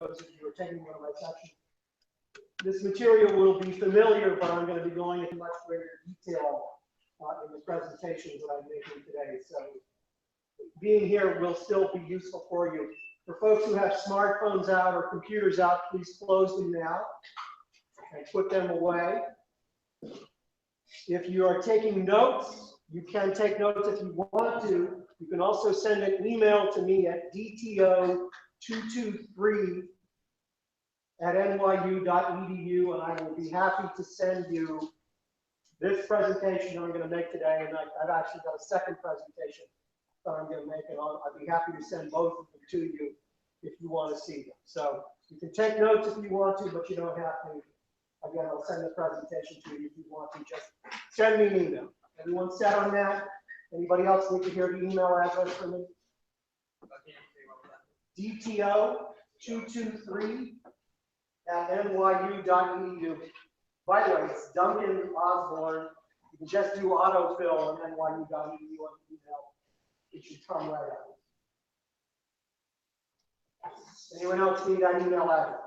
those of you who are taking one of my sections. This material will be familiar, but I'm going to be going into much greater detail in the presentations that I'm making today. So being here will still be useful for you. For folks who have smartphones out or computers out, please close them now and put them away. If you are taking notes, you can take notes if you want to. You can also send an email to me at dto223@nyu.edu, and I will be happy to send you this presentation I'm going to make today, and I've actually got a second presentation that I'm going to make, and I'd be happy to send both of them to you if you want to see them. So you can take notes if you want to, but you don't have to. Again, I'll send the presentation to you if you want to. Just send me an email. Everyone set on that? Anybody else need to hear the email address from me? dto223@nyu.edu. By the way, it's Duncan Osborne. You can just do autofill on nyu.edu on email. It should come right out. Anyone else need that email address?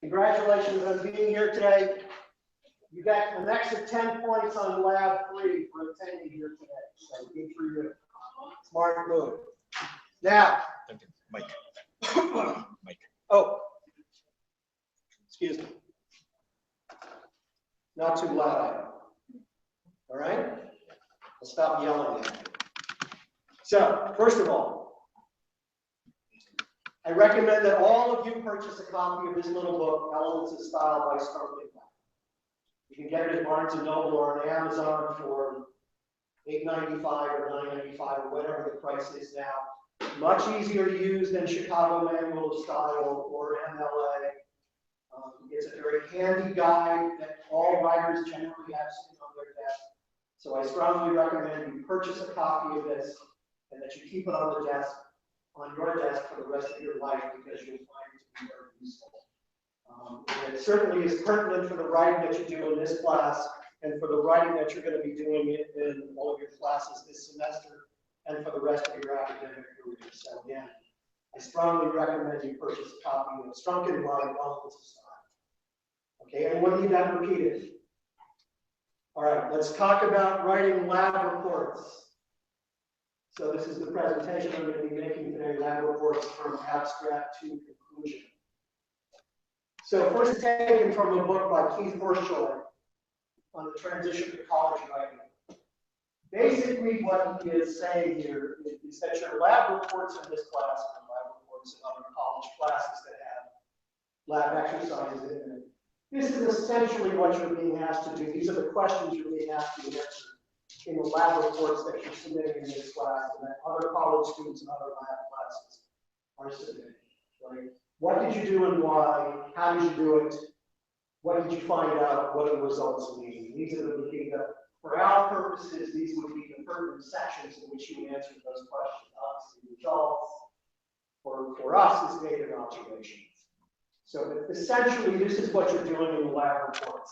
Congratulations on being here today. You got an extra 10 points on lab 3 for attending here today. So good for you. Smart move. Now, Mike. Mike. Oh, excuse me. Not too loud. All right? I'll stop yelling at you. So, first of all, I recommend that all of you purchase a copy of this little book, Elements of Style by Strunk and Bach. You can get it at Barnes & Noble or on Amazon for $8.95 or $9.95 or whatever the price is now. Much easier to use than Chicago Manual of Style or MLA. It's a very handy guide that all writers generally have sitting on their desk. So I strongly recommend you purchase a copy of this and that you keep it on the desk, on your desk for the rest of your life, because you'll find it to be very useful. And it certainly is pertinent for the writing that you do in this class and for the writing that you're going to be doing in all of your classes this semester and for the rest of your academic career. So again, I strongly recommend you purchase a copy of Strunk and Bach, Elements of Style. Okay, anyone need that repeated? All right, let's talk about writing lab reports. So this is the presentation I'm going to be making today, lab reports from abstract to conclusion. So first, it's taken from a book by Keith Forshaw on the transition to college writing. Basically, what he is saying here is that your lab reports in this class and lab reports in other college classes that have lab exercises in them. This is essentially what you're being asked to do. These are the questions you're being asked to answer in the lab reports that you're submitting in this class and that other college students and other lab classes are submitting. Right? What did you do and why? How did you do it? What did you find out? What do the results mean? These are the for our purposes, these would be the pertinent sections in which you answer those questions. Obviously, results for us is data and observations. So essentially, this is what you're doing in the lab reports.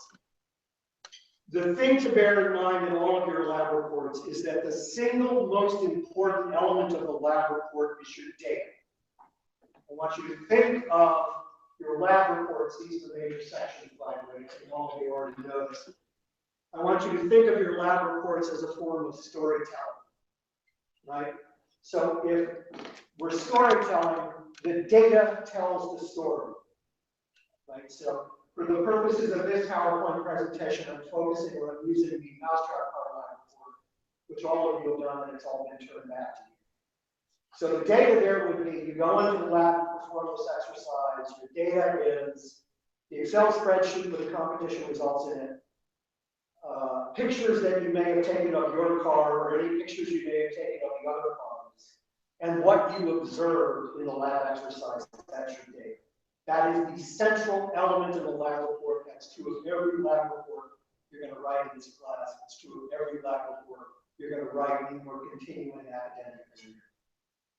The thing to bear in mind in all of your lab reports is that the single most important element of the lab report is your data. I want you to think of your lab reports. These are the major sections, by the way, and all of you already know this. I want you to think of your lab reports as a form of storytelling, right? So if we're storytelling, the data tells the story, right? So for the purposes of this PowerPoint presentation, I'm focusing on using the Mousetrap lab report, which all of you have done, and it's all been turned back to you. So the data there would be, you go into the lab and perform this exercise. Your data is the Excel spreadsheet with the competition results in it, pictures that you may have taken of your car or any pictures you may have taken of the other cars, and what you observed in the lab exercise. That's your data. That is the central element of the lab report. That's true of every lab report you're going to write in this class. It's true of every lab report you're going to write in your continuing academic career.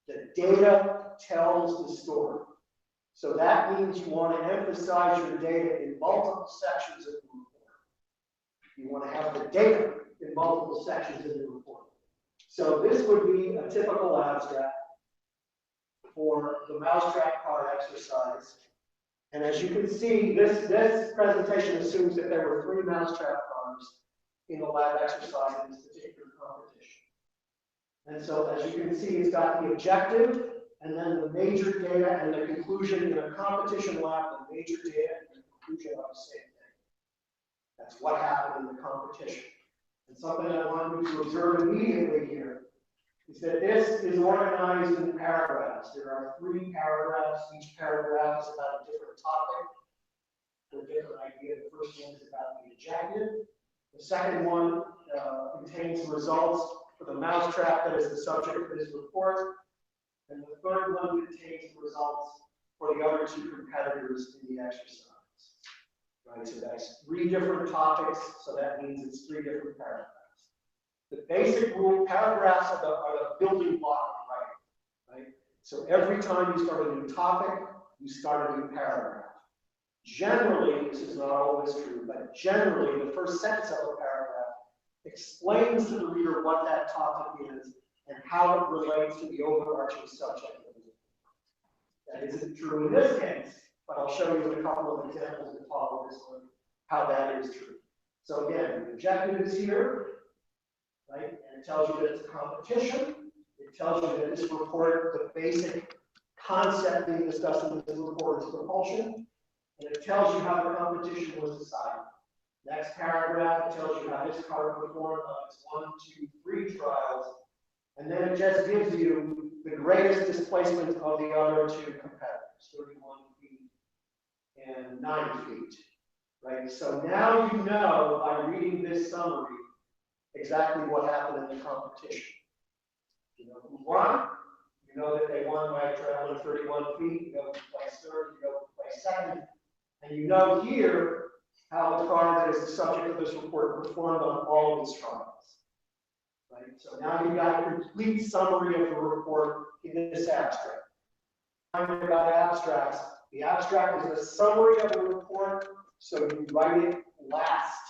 The data tells the story. So that means you want to emphasize your data in multiple sections of the report. You want to have the data in multiple sections of the report. So this would be a typical abstract for the Mousetrap car exercise. And as you can see, this presentation assumes that there were 3 mousetrap cars in the lab exercise in this particular competition. And so as you can see, it's got the objective, and then the major data and the conclusion in a competition lab, the major data and the conclusion are the same thing. That's what happened in the competition. And something I want you to observe immediately here is that this is organized in paragraphs. There are 3 paragraphs. Each paragraph is about a different topic, or a different idea. The first one is about the objective. The second one contains results for the mousetrap that is the subject of this report. And the third one contains the results for the other 2 competitors in the exercise. Right, so that's 3 different topics, so that means it's 3 different paragraphs. The basic rule, paragraphs are the building block of writing, right? So every time you start a new topic, you start a new paragraph. Generally, this is not always true, but generally, the first sentence of a paragraph explains to the reader what that topic is and how it relates to the overarching subject of the book. That isn't true in this case, but I'll show you a couple of examples that follow this one, how that is true. So again, the objective is here, right? And it tells you that it's a competition. It tells you that this report, the basic concept being discussed in this report is propulsion. And it tells you how the competition was decided. Next paragraph, it tells you how this car performed on its 1, 2, 3 trials. And then it just gives you the greatest displacement of the other 2 competitors, 31 feet and 9 feet, right? So now you know by reading this summary exactly what happened in the competition. You know who won, you know that they won by traveling 31 feet, you know who placed third, you know who placed second, and you know here how the car that is the subject of this report performed on all of its trials. Right? So now you've got a complete summary of the report in this abstract. About abstracts, the abstract is a summary of the report, so you write it last.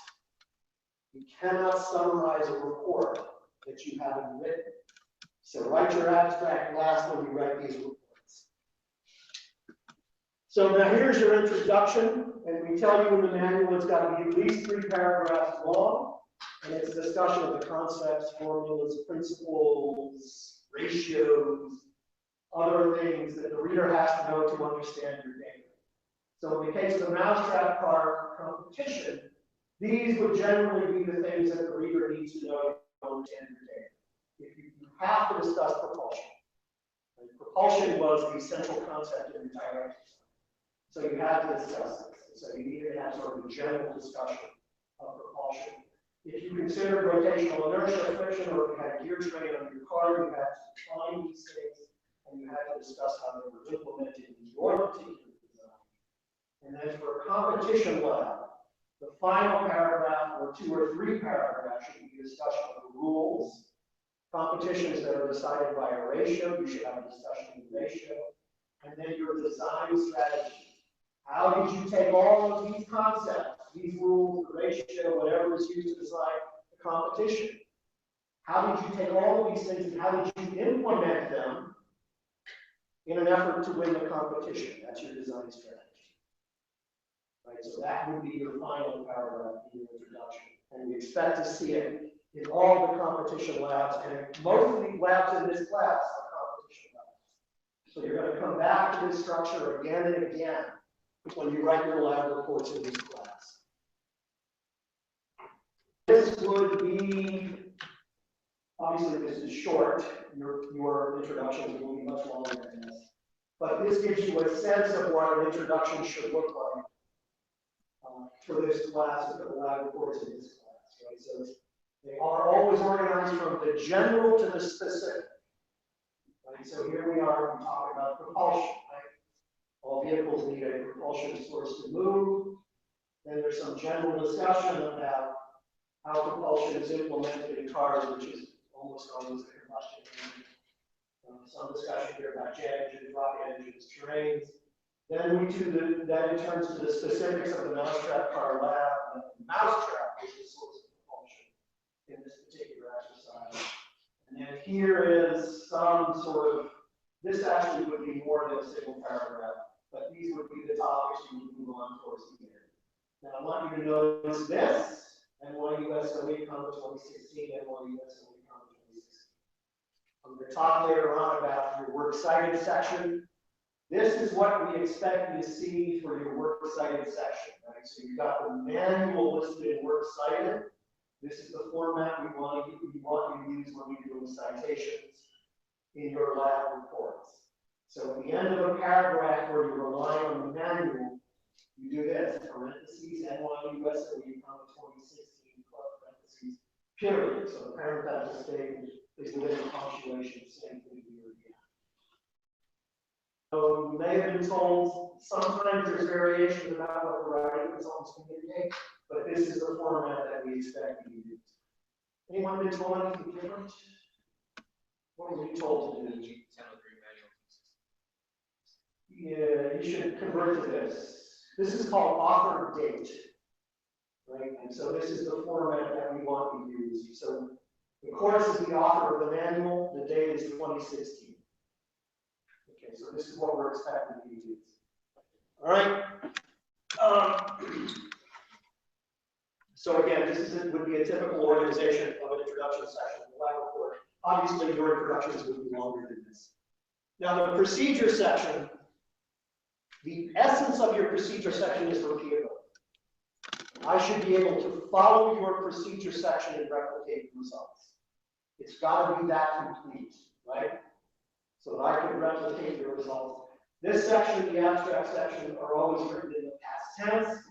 You cannot summarize a report that you haven't written. So write your abstract last when you write these reports. So now here's your introduction, and we tell you in the manual it's got to be at least 3 paragraphs long, and it's a discussion of the concepts, formulas, principles, ratios, other things that the reader has to know to understand your data. So in the case of the mousetrap car competition, these would generally be the things that the reader needs to know to understand your data. If you have to discuss propulsion. And propulsion was the central concept in the entire exercise. So you have to discuss this. So you need to have sort of a general discussion of propulsion. If you consider rotational inertia, friction, or if you had gear train on your car, you have to define these things, and you have to discuss how they were implemented in your particular design. And then for a competition lab, the final paragraph, or 2 or 3 paragraphs, should be a discussion of the rules. Competitions that are decided by a ratio, you should have a discussion of the ratio. And then your design strategy. How did you take all of these concepts, these rules, the ratio, whatever is used to design the competition? How did you take all of these things and how did you implement them in an effort to win the competition? That's your design strategy. Right, so that would be your final paragraph in your introduction. And we expect to see it in all the competition labs, and most of the labs in this class are competition labs. So you're going to come back to this structure again and again when you write your lab reports in this class. This would be, obviously this is short, your introductions will be much longer than this, but this gives you a sense of what an introduction should look like for this class, for the lab reports in this class, right? So they are always organized from the general to the specific. Right? So here we are, we talk about propulsion, right? All vehicles need a propulsion source to move. Then there's some general discussion about how propulsion is implemented in cars, which is almost always a combustion engine. Some discussion here about jet engines, rocket engines, terrains. Then then it turns to the specifics of the mousetrap car lab. And the mousetrap is the source of propulsion in this particular exercise. And then here is some sort of, this actually would be more than a single paragraph. but these would be the topics you would move on towards the end. Now, I want you to notice this, NYUSOE Conference 2016, NYUSOE Conference 2016. I'm going to talk later on about your works cited section. This is what we expect you to see for your works cited section, right? So you've got the manual listed in works cited. This is the format we want you to use when you're doing citations in your lab reports. So at the end of a paragraph where you rely on the manual, you do this, parentheses, NYUSOE Conference 2016, parentheses, period. So the parenthetical statement is within the punctuation, same thing here again. So you may have been told sometimes there's variations about what the writing consultants communicate, but this is the format that we expect you to use. Anyone been told anything different? What were you told to do? Yeah, you should convert to this. This is called author date, right? And so this is the format that we want you to use. So the course is the author of the manual. The date is 2016. Okay, so this is what we're expecting you to use. All right. So again, would be a typical organization of an introduction section in the lab report. Obviously, your introductions would be longer than this. Now, the procedure section, the essence of your procedure section is repeatability. I should be able to follow your procedure section and replicate results. It's got to be that complete, right? So that I can replicate your results. This section, the abstract section, are always written in the past tense.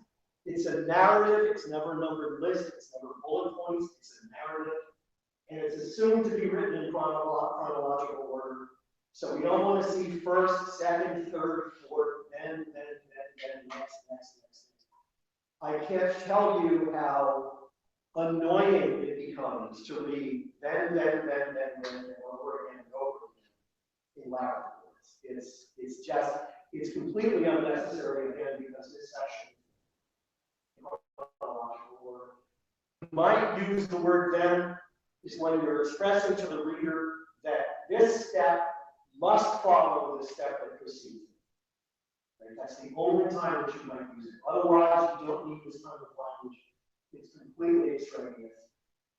It's a narrative, it's never a numbered list, it's never bullet points, it's a narrative. And it's assumed to be written in chronological order. So we don't want to see first, second, third, fourth, then, next. I can't tell you how annoying it becomes to read then, over again and over again in lab reports. It's completely unnecessary again because this section might use the word then is when you're expressing to the reader that this step must follow the step that precedes it. Right? That's the only time that you might use it. Otherwise, you don't need this kind of language. It's completely extraneous.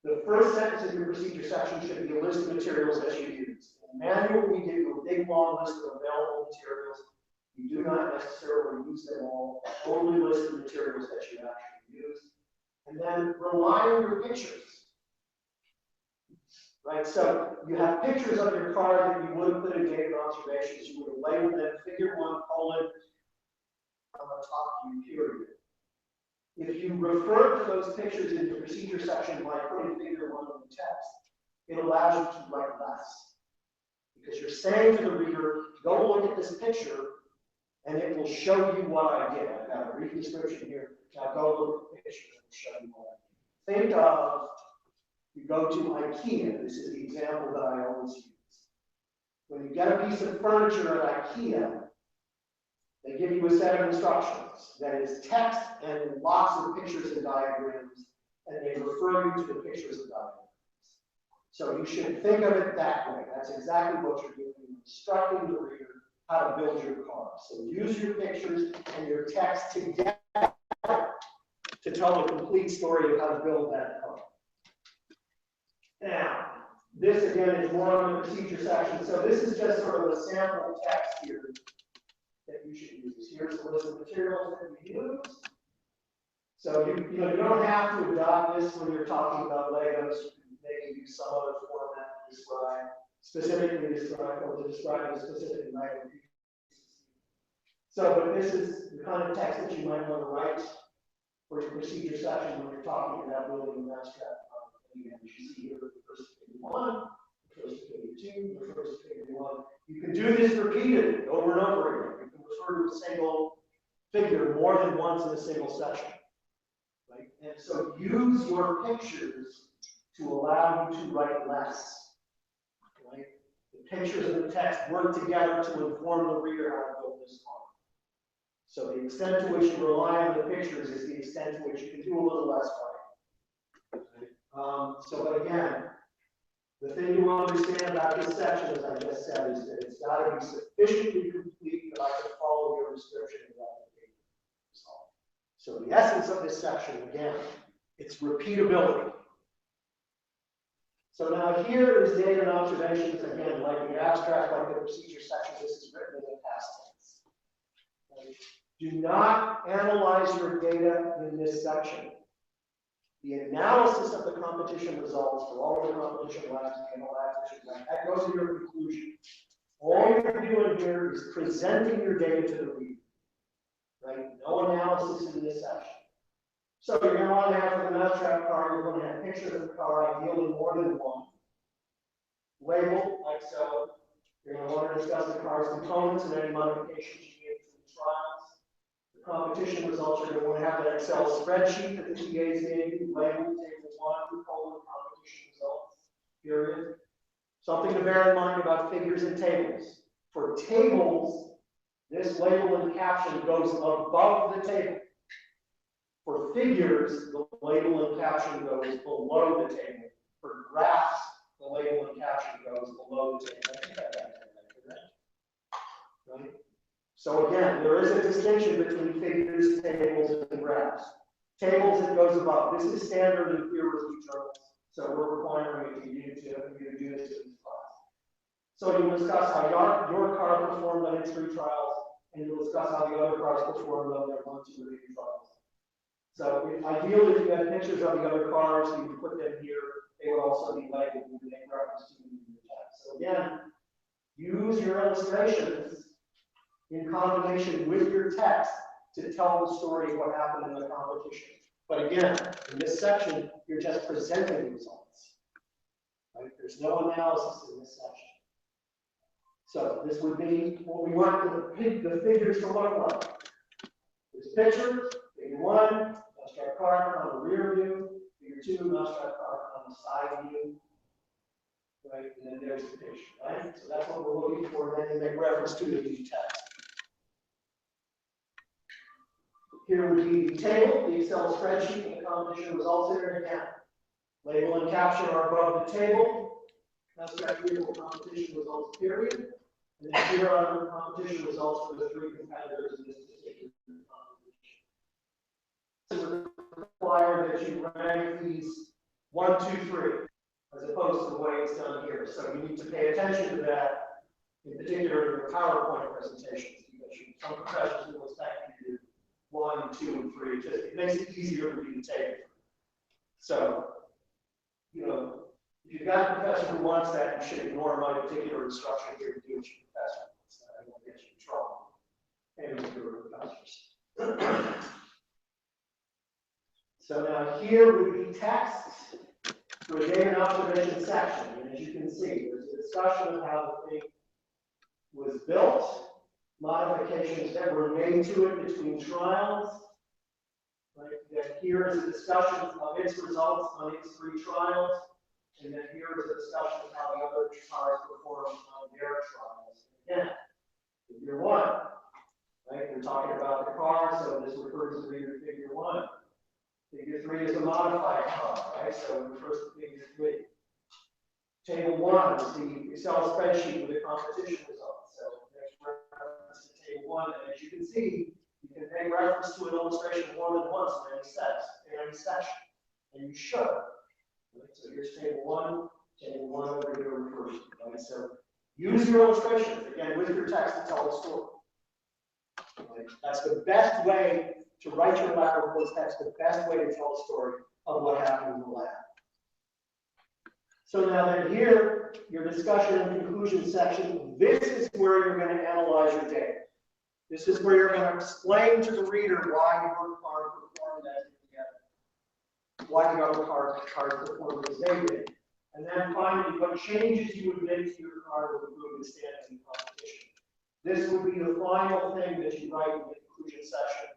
The first sentence of your procedure section should be a list of materials that you use. In the manual, we give you a big long list of available materials. You do not necessarily use them all. Only list of materials that you actually use. And then rely on your pictures. Right, so you have pictures of your card that you would have put in data observations. You would have labeled them figure 1, colon, on the top view, period. If you refer to those pictures in the procedure section by putting figure 1 in the text, it allows you to write less. Because you're saying to the reader, go look at this picture, and it will show you what I did. I've got a brief description here. Now go look at the picture and it will show you what I did. Think of, you go to IKEA. This is the example that I always use. When you get a piece of furniture at IKEA, they give you a set of instructions that is text and lots of pictures and diagrams, and they refer you to the pictures and diagrams. So you should think of it that way. That's exactly what you're doing. You're instructing the reader how to build your car. So use your pictures and your text together to tell a complete story of how to build that car. Now, this again is more on the procedure section. So this is just sort of a sample text here that you should use. Here's the list of materials that we use. So you don't have to adopt this when you're talking about Legos. You can maybe use some other format to describe or to describe a specific Lego piece. So, but this is the kind of text that you might want to write for your procedure section when you're talking about building a mousetrap. Again, as you see here, the first figure 1, the first figure 2, the first figure 1. You can do this repeatedly over and over again. You can refer to a single figure more than once in a single section. Right? And so use your pictures to allow you to write less. Right? The pictures and the text work together to inform the reader how to build this car. So the extent to which you rely on the pictures is the extent to which you can do a little less writing. But again, the thing you understand about this section, as I just said, is that it's got to be sufficiently complete that I can follow your a description of that data result. So the essence of this section, again, it's repeatability. So now here is data and observations, again, like the abstract, like the procedure section, this is written in the past tense. Okay. Do not analyze your data in this section. The analysis of the competition results for all of the competition labs and the labs, that goes to your conclusion. All you're doing here is presenting your data to the reader, right? No analysis in this section. So you're going to want to have for the abstract car, you're going to have pictures of the car, ideally more than one. Labeled like so. You're going to want to discuss the car's components and any modifications you made through the trials. The competition results, you're going to want to have an Excel spreadsheet that the TAs gave you, labeled table 1, competition results, period. Something to bear in mind about figures and tables. For tables, this label and caption goes above the table. For figures, the label and caption goes below the table. For graphs, the label and caption goes below the table. I think I got that correct. Right? So again, there is a distinction between figures, tables, and graphs. Tables, it goes above. This is standard in peer review journals, so we're requiring you to do this in class. So you'll discuss how your car performed on its 3 trials, and you'll discuss how the other cars performed on their 1, 2, or 3 trials. So ideally, if you had pictures of the other cars, you can put them here. They would also be labeled and make reference to them in your text. So again, use your illustrations in combination with your text to tell the story of what happened in the competition. But again, in this section, you're just presenting results. Right? There's no analysis in this section. So this would be what we want the figures to look like. There's a picture, figure 1, mousetrap car on the rear view, figure 2, mousetrap car on the side view. Right, and then there's the picture, right? So that's what we're looking for, and then you make reference to the text. Here would be the table, the Excel spreadsheet, and the competition results here again. Label and caption are above the table. Abstract vehicle competition results, period. And then here are the competition results for the 3 competitors in this particular competition. So we require that you rank these 1, 2, 3, as opposed to the way it's done here. So you need to pay attention to that, in particular in your PowerPoint presentations, because some professors will expect you to do 1, 2, and 3. Just, it makes it easier for you to take. So, you know, if you've got a professor who wants that, you should ignore my particular instruction here to do what your professor wants. I won't get you in trouble. And your professors. So now here would be text for a data and observation section. And as you can see, there's a discussion of how the thing was built, modifications that were made to it between trials. Right? Then here is a discussion of its results on its 3 trials. And then here is a discussion of how the other cars performed on their trials. Again, figure 1. Right? We're talking about the car, so this refers to figure 1. Figure 3 is a modified car, right? So it refers to figure 3. Table 1 is the Excel spreadsheet with the competition results. So there's reference to table 1, and as you can see, you can make reference to an illustration more than once in any section, and you should. Right? So here's table 1 over here refers to, right? So use your illustrations, again, with your text to tell the story. Right? That's the best way to write your lab reports. That's the best way to tell the story of what happened in the lab. So now then here, your discussion and conclusion section, this is where you're going to analyze your data. This is where you're going to explain to the reader why your car performed as it did, why the other cars performed as they did. And then finally, what changes you would make to your car to improve its standing in competition. This would be the final thing that you write in the conclusion section.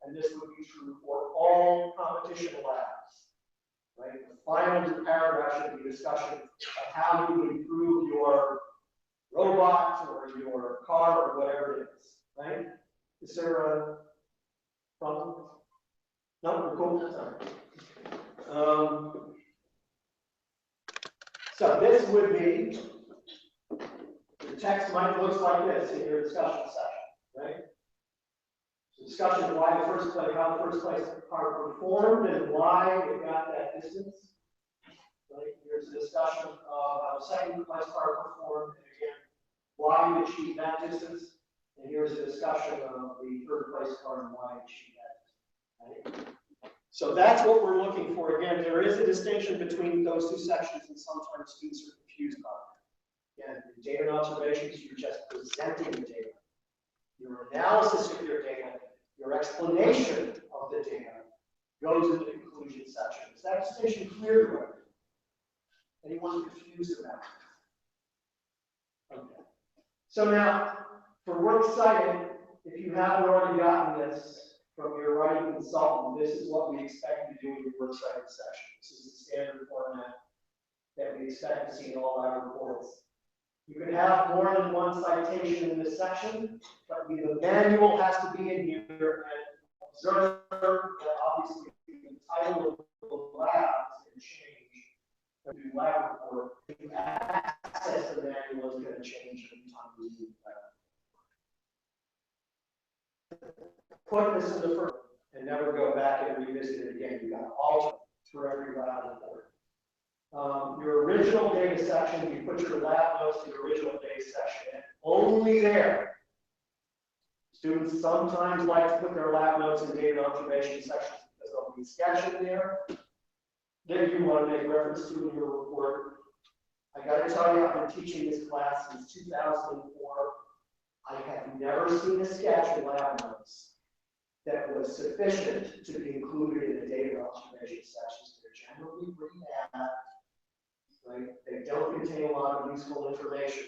And this would be true for all competition labs. Right? The final paragraph should be a discussion of how you improve your robot or your car or whatever it is. Right? Is there a problem? No, we're cool. Sorry. So this would be, the text might look like this in your discussion section, right? Discussion of why the first place, how the first place car performed and why it got that distance. Right? Here's a discussion of how the second place car performed, and again, why you achieved that distance. And here's a discussion of the third place car and why it achieved that distance. Right? So that's what we're looking for. Again, there is a distinction between those two sections, and sometimes students are confused about it. Again, in data and observations, you're just presenting the data. Your analysis of your data, your explanation of the data goes into the conclusion section. Is that distinction clear to you? Anyone confused about it? Okay. So now, for works cited, if you haven't already gotten this from your writing consultant, this is what we expect you to do in your works cited section. This is the standard format that we expect to see in all our reports. You can have more than one citation in this section, but the manual has to be in here and observe that obviously the title of the lab is going to change. The lab report, the access to the manual is going to change every time we do that. Put this in the first and never go back and revisit it again. You got to alter for every lab report. Your original data section, you put your lab notes in your original data section, and only there. Students sometimes like to put their lab notes in data observation sections because they'll be sketched in there. Then you want to make reference to in your report. I got to tell you, I've been teaching this class since 2004. I have never seen a sketch in lab notes that was sufficient to be included in the data observation sections. They're generally pretty bad. Right? They don't contain a lot of useful information.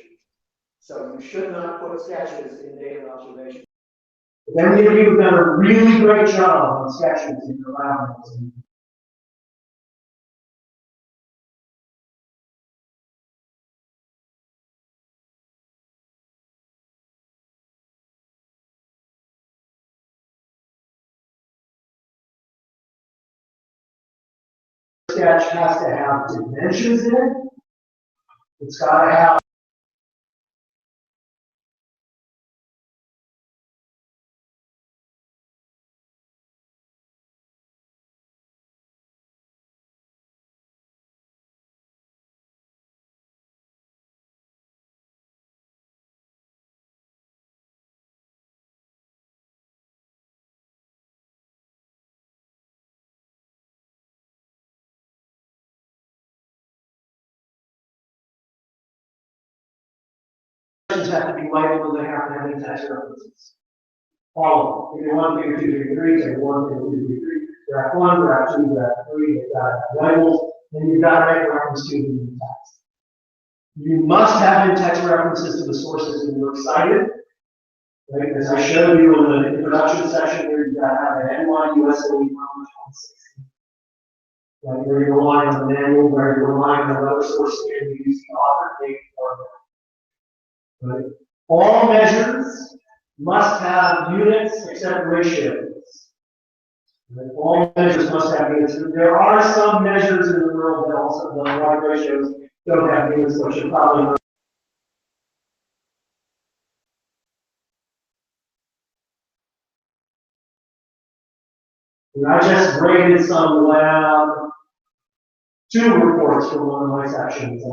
So you should not put sketches in data observation. But then many of you have done a really great job on sketches in your lab notes. Sketch has to have dimensions in it. It's got to have to be labeled and they have to have in-text references. All of them. If you want to do 2, 3, 3, say 1, 2, 3, 3. Graph 1, graph 2, graph 3, they've got to have labels, and you've got to make reference to the in-text. You must have in-text references to the sources that you're cited. Right? As I showed you in the introduction section here, you've got to have an NYUSA 2016. Right? Where you're relying on the manual, where you're relying on other sources, and you use the author date format. Right? All measures must have units except ratios. Right? All measures must have units. There are some measures in the world that also the like ratios don't have units, which are probably not. And I just graded some lab 2 reports for one of my sections.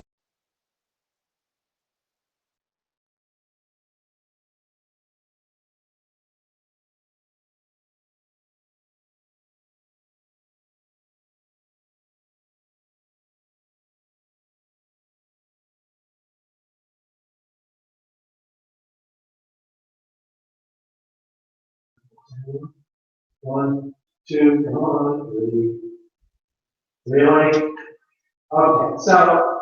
One, two, come on, 3. Really? Okay, so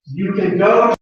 you can go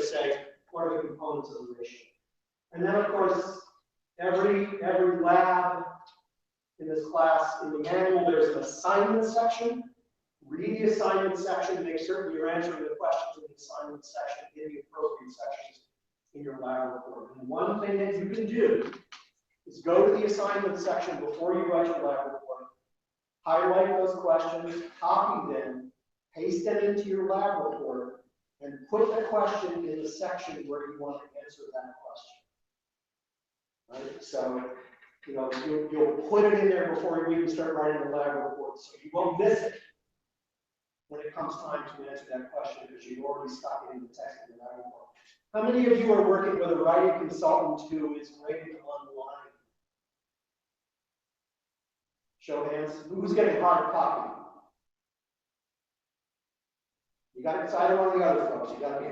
just say, what are the components of the ratio? And then, of course, every lab in this class, in the manual, there's an assignment section. Read the assignment section, make certain you're answering the questions in the assignment section, in the appropriate sections in your lab report. And one thing that you can do is go to the assignment section before you write your lab report, highlight those questions, copy them, paste them into your lab report, and put the question in the section where you want to answer that question. Right? So, you know, you'll put it in there before you even start writing the lab report, so you won't miss it when it comes time to answer that question because you've already stuck it in the text in the lab report. How many of you are working with a writing consultant who is rated online? Show of hands. Who's getting hard copy? You got to decide on the other folks. You got to be.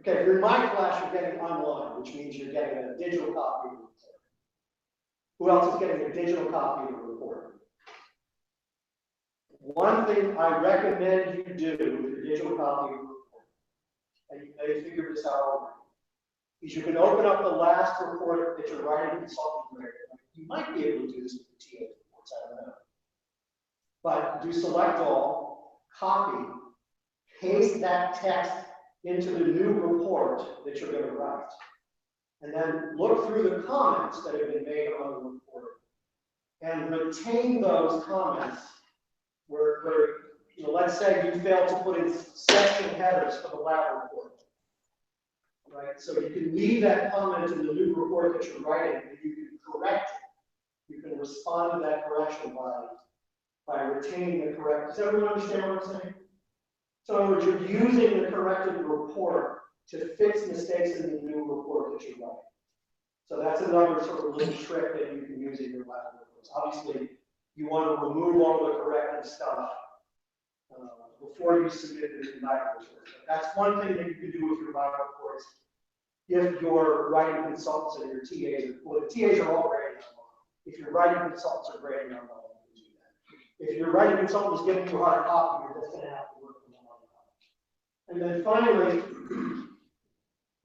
Okay, if you're in my class, you're getting online, which means you're getting a digital copy of the report. Who else is getting a digital copy of the report? One thing I recommend you do with your digital copy of the report, and you may figure this out already, is you can open up the last report that your writing consultant graded. You might be able to do this with the TA reports, I don't know. But do select all, copy, paste that text into the new report that you're going to write. And then look through the comments that have been made on the report and retain those comments where you know, let's say you failed to put in section headers for the lab report. Right? So you can leave that comment in the new report that you're writing and you can correct it. You can respond to that correction by retaining the correct. Does everyone understand what I'm saying? So in other words, you're using the corrected report to fix mistakes in the new report that you're writing. So that's another sort of little trick that you can use in your lab reports. Obviously, you want to remove all the corrective stuff before you submit the lab report. That's one thing that you can do with your lab reports. If your writing consultants and your TAs, well, the TAs are all grading online. If your writing consultants are grading online, you can do that. If your writing consultant is giving you a hard copy, you're just going to have to work with them on the copy. And then finally,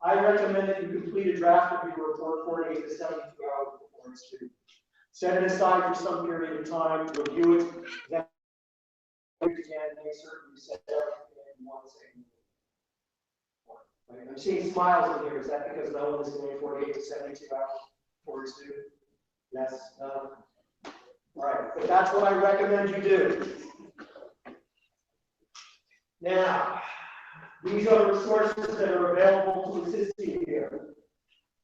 I recommend that you complete a draft of your report 48 to 72 hours before it's due. Set it aside for some period of time, review it, then again, make certain you set everything in one single. Right. I'm seeing smiles in here. Is that because no one is going 48 to 72 hours before it's due? Yes. No. All right, but that's what I recommend you do. Now, these are the resources that are available to assist you here.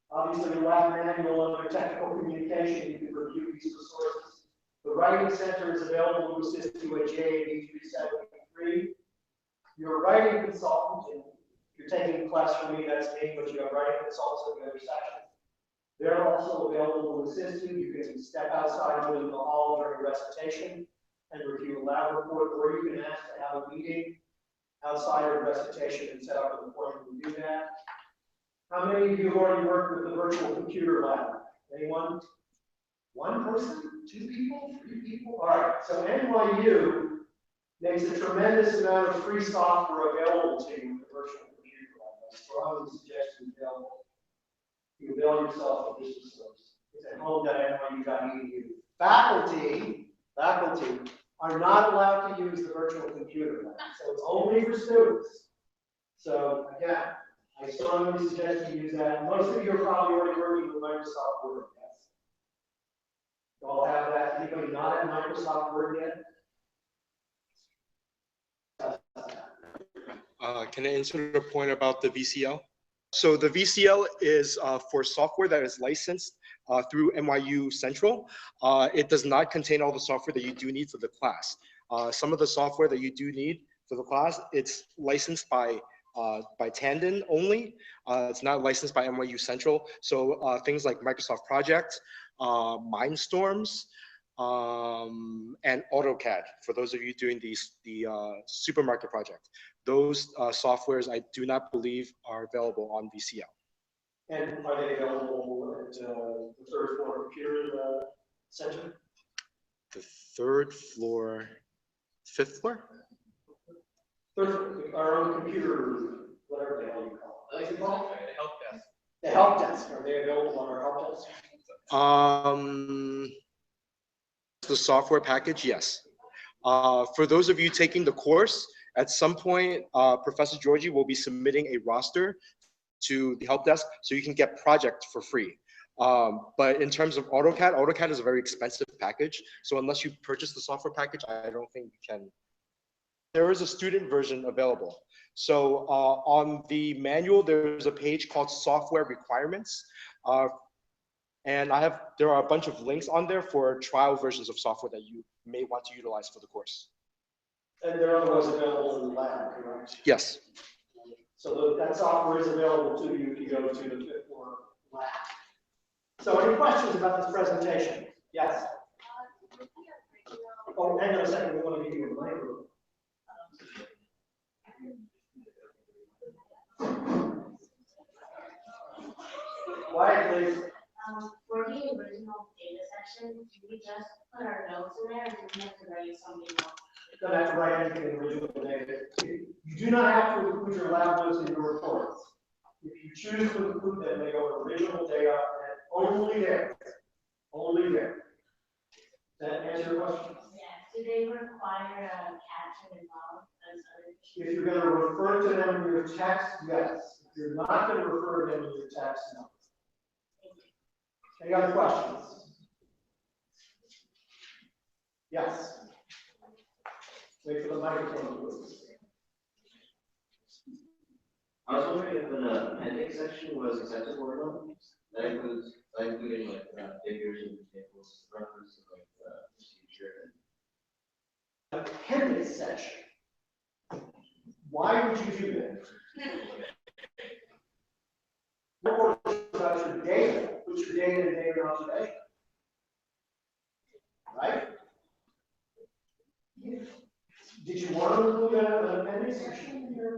Obviously, the lab manual under technical communication, you can review these resources. The Writing Center is available to assist you at JAB 3783. Your writing consultant, and if you're taking a class from me, that's me, but you have writing consultants in the other section. They're also available to assist you. You can step outside within the hall during recitation and review a lab report, or you can ask to have a meeting outside of recitation and set up an appointment to do that. How many of you have already worked with the virtual computer lab? Anyone? One person? Two people? Three people? All right, so NYU makes a tremendous amount of free software available to you with the virtual computer lab. I strongly suggest you avail yourself of this resource. It's at home.nyu.edu. Faculty are not allowed to use the virtual computer lab, so it's only for students. So again, I strongly suggest you use that. Most of you are probably already working with Microsoft Word, yes? You all have that? Anybody not at Microsoft Word yet? Can I answer the point about the VCL? So the VCL is for software that is licensed through NYU Central. It does not contain all the software that you do need for the class. Some of the software that you do need for the class, it's licensed by Tandon only. It's not licensed by NYU Central. So things like Microsoft Project, Mindstorms, and AutoCAD, for those of you doing the supermarket project. Those softwares I do not believe are available on VCL. And are they available at the third floor computer center? The third floor, fifth floor? Third, our own computer, whatever the hell you call What is it called? The help desk. The help desk, are they available on our help desk? The software package, yes. For those of you taking the course, at some point, Professor Georgie will be submitting a roster to the help desk so you can get projects for free. But in terms of AutoCAD, AutoCAD is a very expensive package. So unless you purchase the software package, I don't think you can. There is a student version available. So on the manual, there's a page called software requirements. And there are a bunch of links on there for trial versions of software that you may want to utilize for the course. And they're otherwise available in the lab, correct? Yes. So that software is available to you if you go to the Fifth Floor lab. So any questions about this presentation? Yes? Oh, hang on a second, we want to give you a microphone. Quiet, please. For the original data section, do we just put our notes in there, or do we have to write something else? You don't have to write anything in the original data. You do not have to include your lab notes in your reports. If you choose to include them, they go to original data and only there. Only there. Does that answer your question? Yeah, do they require a caption involved as other? If you're going to refer to them in your text, yes. If you're not going to refer to them in your text, no. Any other questions? Yes. Wait for the microphone, please. I was wondering if an appendix section was acceptable or not. That including like figures and examples, reference to like procedure. Appendix section. Why would you do that? What about your data? Put your data in data observation. Right? Did you want to include an appendix section here?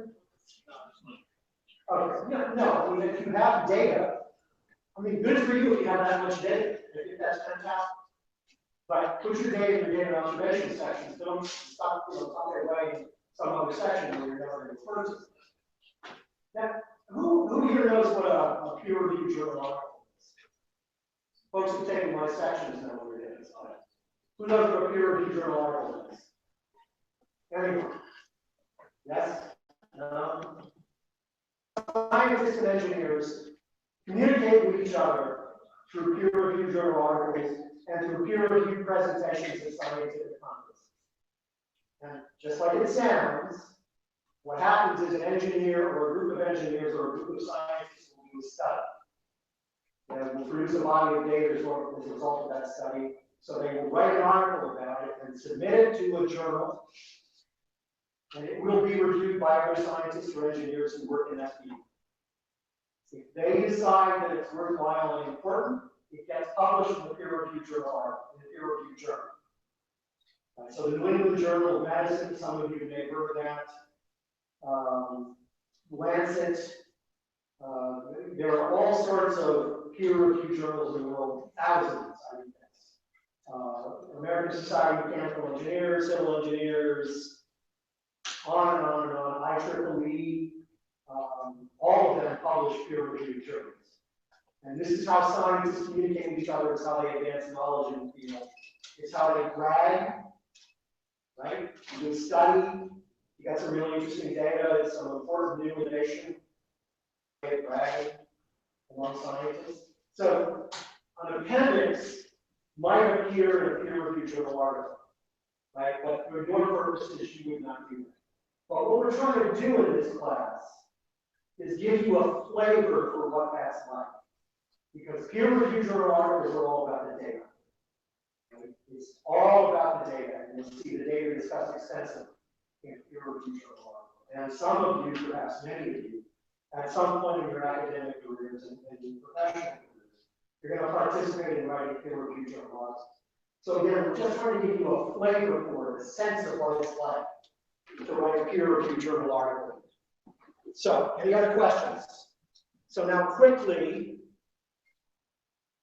Okay, no, I mean, if you have data, I mean, good for you if you have that much data. I think that's fantastic. But put your data in your data observation sections. Don't stop, tuck it away in some other section where you're never going to refer to it. Now, who here knows what a peer-reviewed journal article is? Folks who've taken my sections know what it is. Who knows what a peer-reviewed journal article is? Anyone? Yes? No? Scientists and engineers communicate with each other through peer-reviewed journal articles and through peer-reviewed presentations at scientific conferences. And just like it sounds, what happens is an engineer or a group of engineers or a group of scientists will do a study. And will produce a body of data as a result of that study. So they will write an article about it and submit it to a journal. And it will be reviewed by other scientists or engineers who work in that field. If they decide that it's worthwhile and important, it gets published in the peer-reviewed journal article, in the peer-reviewed journal. So the New England Journal of Medicine, some of you may have heard of that. Lancet. There are all sorts of peer-reviewed journals in the world, thousands, I think that's. American Society of Mechanical Engineers, Civil Engineers, on and on and on, IEEE, all of them publish peer-reviewed journals. And this is how scientists communicate with each other, it's how they advance knowledge in the field. It's how they brag, right? You do a study, you got some really interesting data, some important new innovation, bragging among scientists. So an appendix might appear in a peer-reviewed journal article, right? But for your purposes, you would not do that. But what we're trying to do in this class is give you a flavor for what that's like. Because peer-reviewed journal articles are all about the data. Right? It's all about the data, and you'll see the data discussed extensively in peer-reviewed journal articles. And some of you, perhaps many of you, at some point in your academic careers and professional careers, you're going to participate in writing peer-reviewed journal articles. So again, we're just trying to give you a flavor for it, a sense of what it's like to write a peer-reviewed journal article. So, any other questions? So now quickly,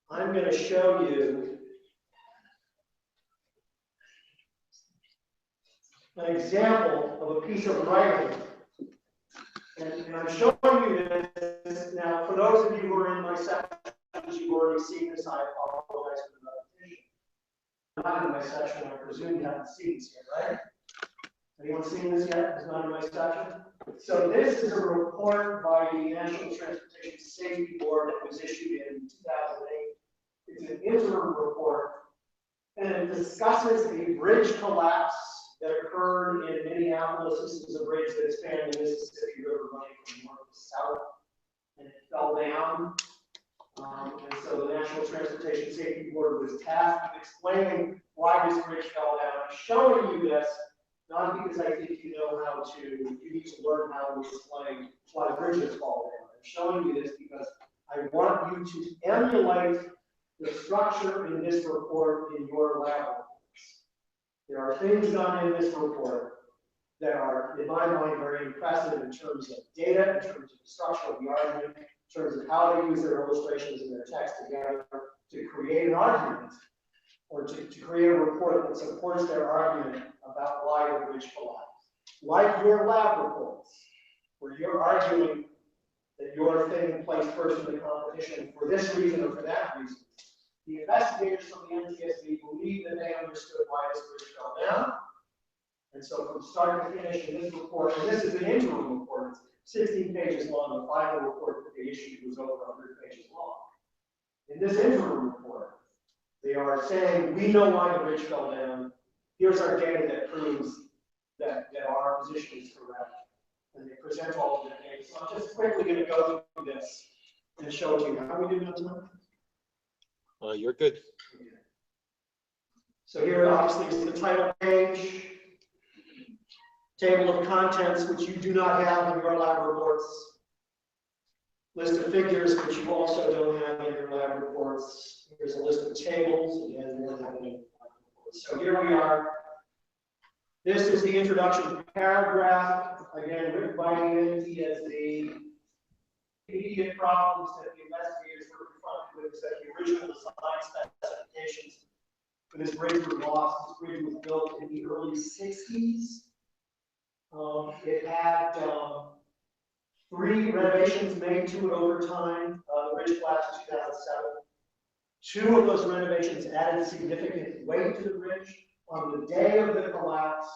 I'm going to show you an example of a piece of writing And I'm showing you this now, for those of you who are in my sections, you've already seen this, I apologize for the repetition. Not in my section, I presume you haven't seen this yet, right? Anyone seen this yet? It's not in my section. So this is a report by the National Transportation Safety Board that was issued in 2008. It's an interim report, and it discusses a bridge collapse that occurred in Minneapolis. This is a bridge that spanned the Mississippi River running from north to south, and it fell down. And so the National Transportation Safety Board was tasked with explaining why this bridge fell down. I'm showing you this not because I think you know how to, you need to learn how to explain why bridges fall down. I'm showing you this because I want you to emulate the structure in this report in your lab reports. There are things done in this report that are, in my mind, very impressive in terms of data, in terms of the structure of the argument, in terms of how they use their illustrations and their text together to create an argument, or to create a report that supports their argument about why the bridge collapsed. Like your lab reports, where you're arguing that your thing placed first in the competition for this reason or for that reason. The investigators from the NTSB believe that they understood why this bridge fell down. And so from start to finish in this report, and this is an interim report, it's 16 pages long, the final report that they issued was over 100 pages long. In this interim report, they are saying, we know why the bridge fell down. Here's our data that proves that our position is correct. And they present all of the data. So I'm just quickly going to go through this and show it to you. How are we doing on time? You're good. So here, obviously, is the title page, table of contents, which you do not have in your lab reports, list of figures, which you also don't have in your lab reports. Here's a list of tables, again, we don't have any lab reports. So here we are. This is the introduction paragraph, again, written by the NTSB. Immediate problems that the investigators were confronted with is that the original design specifications for this bridge were lost. This bridge was built in the early 60s. It had 3 renovations made to it over time. The bridge collapsed in 2007. 2 of those renovations added significant weight to the bridge. On the day of the collapse,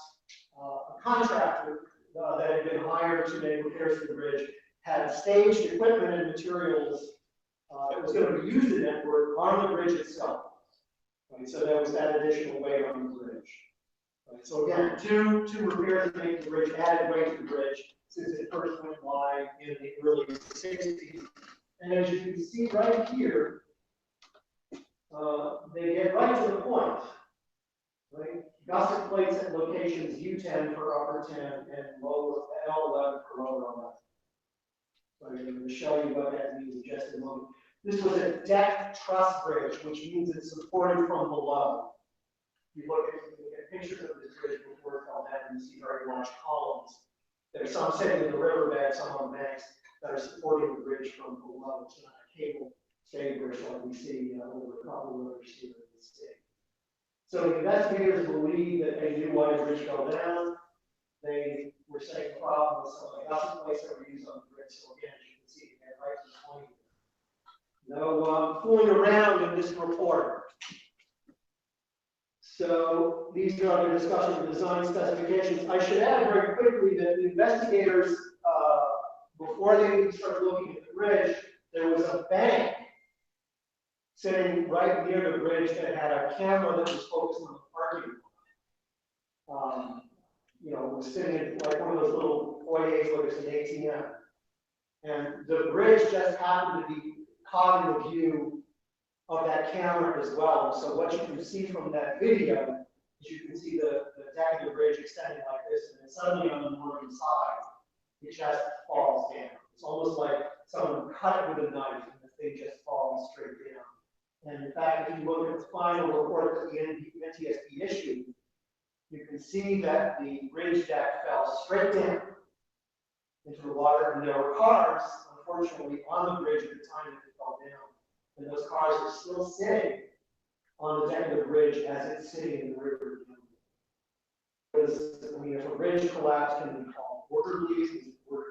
a contractor that had been hired to make repairs to the bridge had staged equipment and materials that was going to be used in that work on the bridge itself. Right? So there was that additional weight on the bridge. Right? So again, two repairs made to the bridge added weight to the bridge since it first went live in the early 60s. And as you can see right here, they get right to the point. Right? Gusset plates at locations U10 for upper 10 and lower L11 for lower 11. So I'm going to show you what that means in just a moment. This was a deck truss bridge, which means it's supported from below. You look at pictures of this bridge before it fell down, you see very large columns. There's some sitting in the riverbed, some on banks that are supporting the bridge from below. It's not a cable stay bridge like we see over a couple of rivers here in the state. So the investigators believe that they knew why the bridge fell down. They were saying the problem was some of the gusset plates that were used on the bridge. So again, as you can see, they right to the point. No fooling around in this report. So these are the discussion of design specifications. I should add very quickly that the investigators, before they even started looking at the bridge, there was a bank sitting right near the bridge that had a camera that was focused on the parking lot. You know, it was sitting in like one of those little foyers where there's an ATM. And the bridge just happened to be caught in the view of that camera as well. So what you can see from that video is you can see the deck of the bridge extending like this, and then suddenly on the northern side, it just falls down. It's almost like someone cut it with a knife and the thing just falls straight down. And in fact, if you look at the final report that the NTSB issued, you can see that the bridge deck fell straight down into the water, and there were cars, unfortunately, on the bridge at the time that it fell down. And those cars are still sitting on the deck of the bridge as it's sitting in the river. Because, I mean, if a bridge collapse can be called orderly, it's orderly.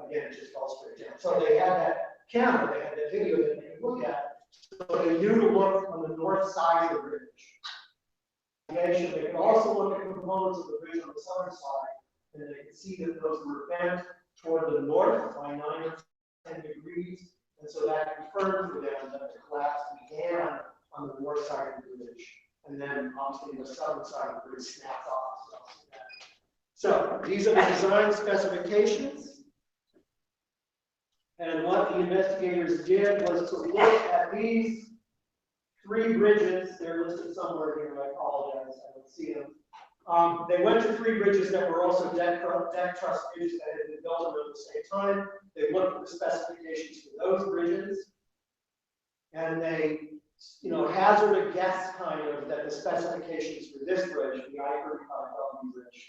again, it just fell straight down. So they had that camera, they had that video that they could look at, so they knew to look on the north side of the bridge. They could also look at components of the bridge on the southern side, and they could see that those were bent toward the north by 9 or 10 degrees, and so that confirmed for them that the collapse began on the north side of the bridge, and then obviously the southern side of the bridge snapped off. So these are the design specifications, and what the investigators did was to look at these 3 bridges. They're listed somewhere here. I apologize, I don't see them. They went to 3 bridges that were also deck truss bridges that had been built around the same time. They looked at the specifications for those bridges, and they, hazard a guess kind of that the specifications for this bridge, the I-35W bridge,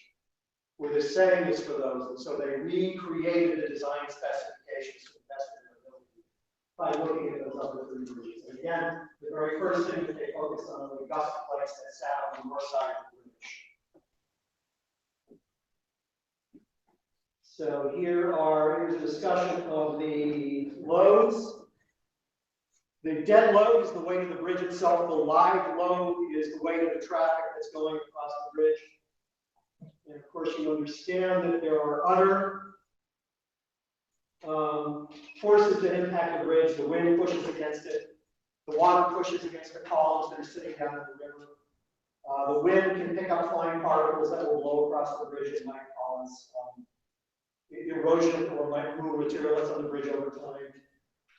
were the same as for those, and so they recreated the design specifications to the best of their ability by looking at those other 3 bridges. And again, the very first thing that they focused on were the gusset plates that sat on the north side of the bridge. So here's a discussion of the loads. The dead load is the weight of the bridge itself. The live load is the weight of the traffic that's going across the bridge. And of course, you understand that there are other forces that impact the bridge. The wind pushes against it. The water pushes against the columns that are sitting down in the river. The wind can pick up flying particles that will blow across the bridge and might cause erosion or might move material that's on the bridge over time.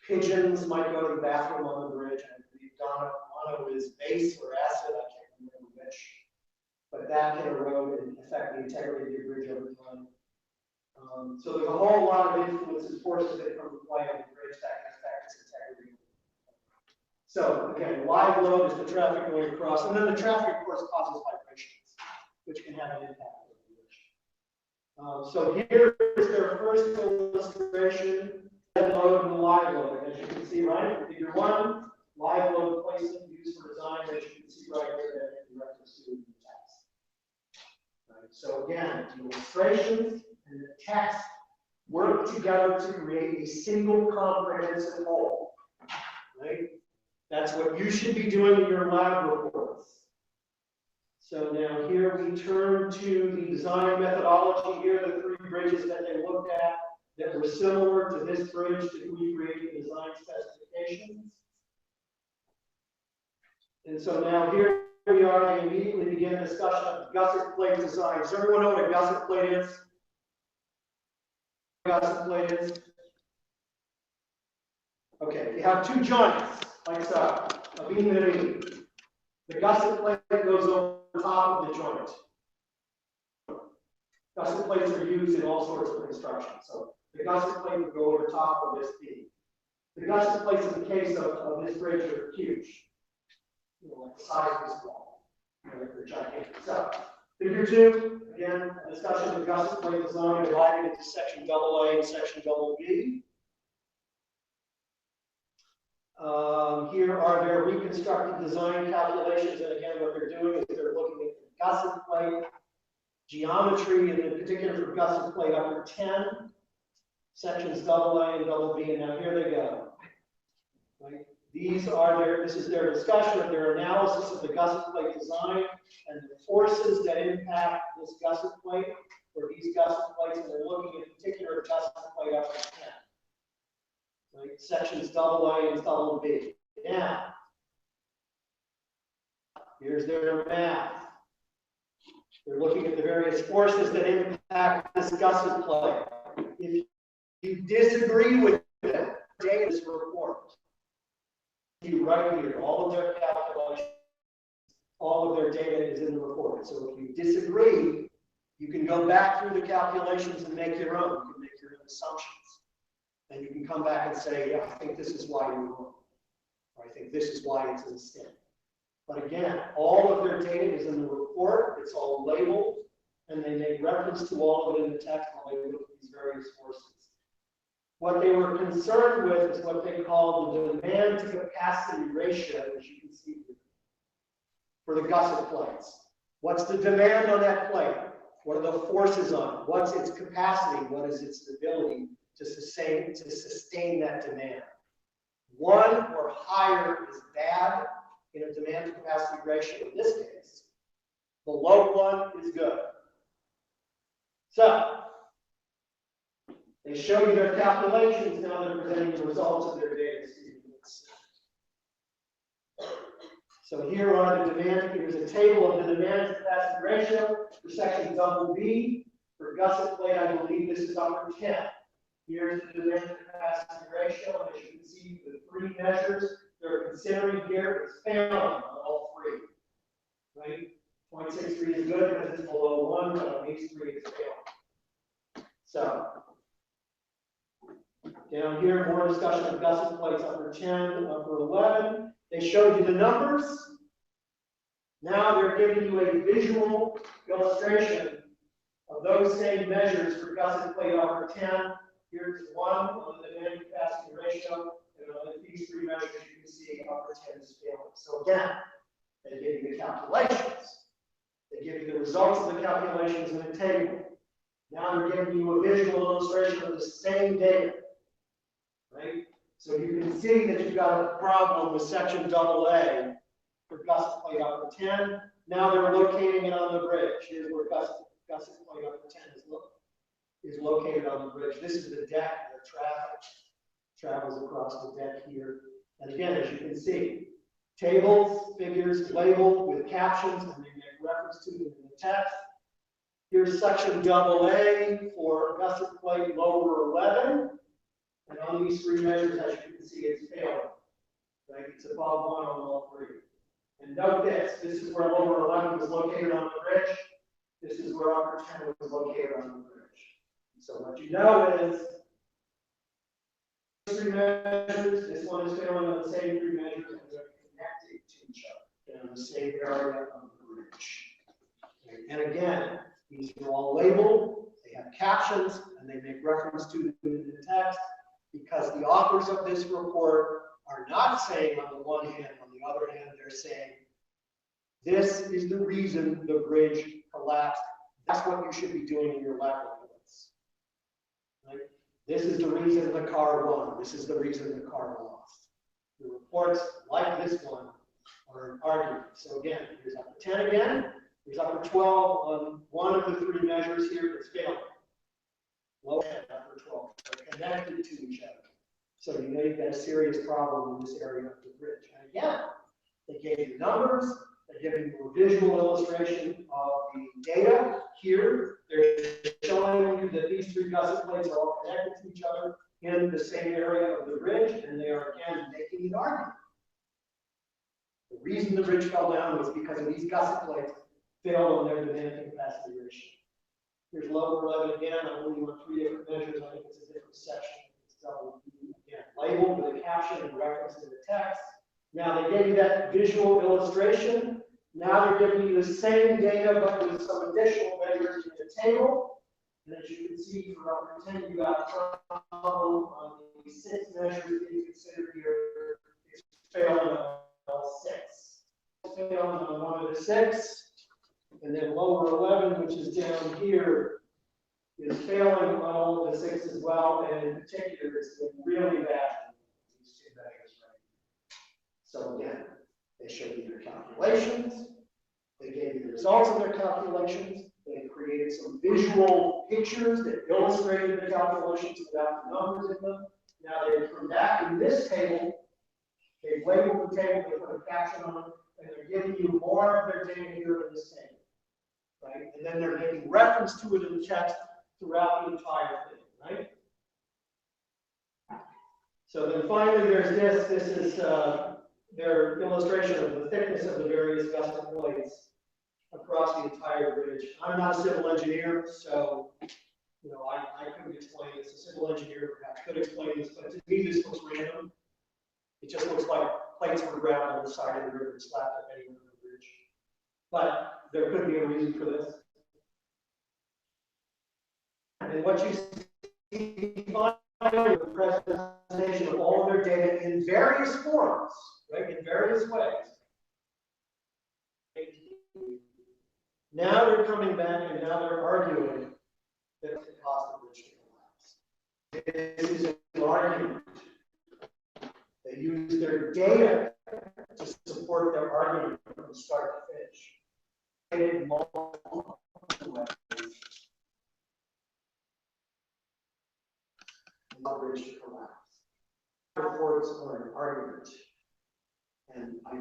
Pigeons might go to the bathroom on the bridge. I believe Dono is base or acid, I can't remember which. But that can erode and affect the integrity of the bridge over time. So there's a whole lot of influences, forces that come into play on the bridge that can affect its integrity. So again, live load is the traffic going across, and then the traffic, of course, causes vibrations, which can have an impact on the bridge. So here is their first illustration, dead load and the live load. As you can see, right, figure 1, live load placement used for design, as you can see right here, that in reference to the text. Right. So again, the illustrations and the text work together to create a single comprehensive whole. Right? That's what you should be doing in your lab reports. So now here we turn to the design methodology. Here are the 3 bridges that they looked at that were similar to this bridge to recreate the design specifications. And so now here we are, they immediately begin a discussion of gusset plate design. Does everyone know what a gusset plate is? Gusset plate is? Okay, you have 2 joints, like so, a beam and a beam. The gusset plate goes over the top of the joint. Gusset plates are used in all sorts of construction. So the gusset plate would go over top of this beam. The gusset plates in the case of this bridge are huge. Like the size of this wall. They're gigantic. So figure 2, again, a discussion of gusset plate design divided into section AA and section BB. Here are their reconstructed design calculations, and again, what they're doing is they're looking at the gusset plate geometry, and in particular for gusset plate upper 10, sections AA and BB, and now here they go. Right? This is their discussion of their analysis of the gusset plate design and the forces that impact this gusset plate, or these gusset plates, and they're looking at particular gusset plate upper 10. Right? Sections AA and BB. Now, here's their math. They're looking at the various forces that impact this gusset plate. If you disagree with them, data's report. You right here, all of their calculations, all of their data is in the report. So if you disagree, you can go back through the calculations and make your own. You can make your own assumptions. And you can come back and say, yeah, I think this is why you're wrong. Or I think this is why it's a mistake. But again, all of their data is in the report. It's all labeled, and they make reference to all of it in the text while they look at these various forces. What they were concerned with is what they call the demand to capacity ratio, as you can see here, for the gusset plates. What's the demand on that plate? What are the forces on it? What's its capacity? What is its ability to sustain that demand. 1 or higher is bad in a demand to capacity ratio. In this case, below 1 is good. So, they show you their calculations, now they're presenting the results of their data. So here are the demand, here's a table of the demand to capacity ratio for section double B. For gusset plate, I believe this is number 10. Here's the demand to capacity ratio, and as you can see, the 3 measures they're considering here is failing on all 3. Right? 0.63 is good because it's below 1, but on these 3 it's failing. So, down here, more discussion of gusset plates, upper 10, upper 11. They showed you the numbers. Now they're giving you a visual illustration of those same measures for gusset plate upper 10. Here's 1 on the demand capacity ratio, and on these 3 measures you can see upper 10 is failing. So again, they give you the calculations. They give you the results of the calculations in a table. Now they're giving you a visual illustration of the same data. Right? So you can see that you've got a problem with section AA for gusset plate upper 10. Now they're locating it on the bridge. Here's where gusset plate upper 10 is located on the bridge. This is the deck. The traffic travels across the deck here. And again, as you can see, tables, figures labeled with captions, and they make reference to them in the text. Here's section AA for gusset plate lower 11. And on these 3 measures, as you can see, it's failing. Right? It's above 1 on all 3. And note this is where lower 11 was located on the bridge. This is where upper 10 was located on the bridge. So what you know is 3 measures, this one is failing on the same 3 measures, and they're connected to each other in the same area of the bridge. And again, these are all labeled, they have captions, and they make reference to them in the text. Because the authors of this report are not saying on the one hand, on the other hand, they're saying, this is the reason the bridge collapsed. That's what you should be doing in your lab reports. Right? This is the reason the car won. This is the reason the car lost. The reports like this one are an argument. So again, here's upper 10 again. Here's upper 12 on one of the 3 measures here that's failing. Low and upper 12 are connected to each other. So you may get a serious problem in this area of the bridge. And again, they gave you numbers, they give you a visual illustration of the data. Here, they're showing you that these 3 gusset plates are all connected to each other in the same area of the bridge, and they are again making an argument. The reason the bridge fell down was because of these gusset plates failed on their demand to capacity ratio. Here's lower 11 again. I only want 3 different measures. I think it's a different section. It's double again, labeled with a caption and reference to the text. Now they gave you that visual illustration. Now they're giving you the same data, but with some additional measures in the table. And as you can see, for upper 10, you got a problem on the 6 measures that you consider here. It's failing on all 6. It's failing on 1 of the 6. And then lower 11, which is down here, is failing on all of the 6 as well, and in particular, it's been really bad in these 2 measures right here. So again, they showed you their calculations, they gave you the results of their calculations, they created some visual pictures that illustrated the calculations without the numbers in them. Now they come back in this table, they've labeled the table, they put a caption on it, and they're giving you more of their data here in this table. Right? And then they're making reference to it in the text throughout the entire thing, right? So then finally there's this. This is their illustration of the thickness of the various gusset plates across the entire bridge. I'm not a civil engineer, so I couldn't explain this. A civil engineer perhaps could explain this, but to me this looks random. It just looks like plates were grabbed on the side of the river and slapped up anywhere on the bridge. But there could be a reason for this. And what you see finally is the presentation of all of their data in various forms, right? In various ways. Now they're coming back and now they're arguing that it caused the bridge to collapse. This is an argument. They use their data to support their argument from start to finish. And in multiple ways. Leverage to collapse. Reports are an argument. And I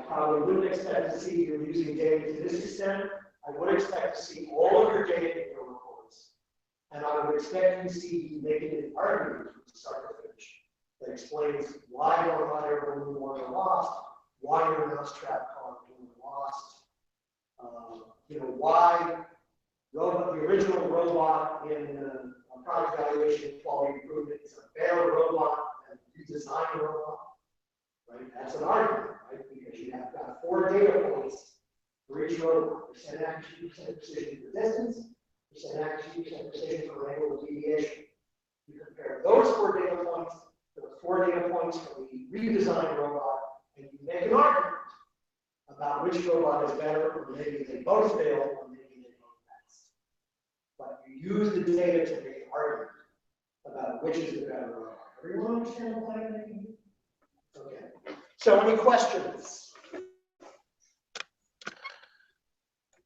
probably wouldn't expect to see you using data to this extent. I would expect to see all of your data in your reports. And I would expect you to see you making an argument from start to finish that explains why your hire when you want to lost, why your mousetrap card when you lost, why the original robot in product evaluation quality improvement is a better robot than you design a robot. Right? That's an argument, right? Because you have got 4 data points for each robot: percent accuracy, percent precision for distance, percent accuracy, percent precision for angle of deviation. You compare those 4 data points to the 4 data points from the redesigned robot, and you make an argument about which robot is better, or maybe they both fail, or maybe they both pass. But you use the data to make an argument about which is the better robot. Everyone understand what I'm making? Okay. So any questions?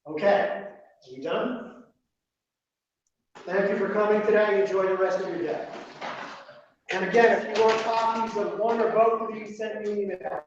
Okay. Are we done? Thank you for coming today. Enjoy the rest of your day. And again, if you want copies of one or both of these, send me an email.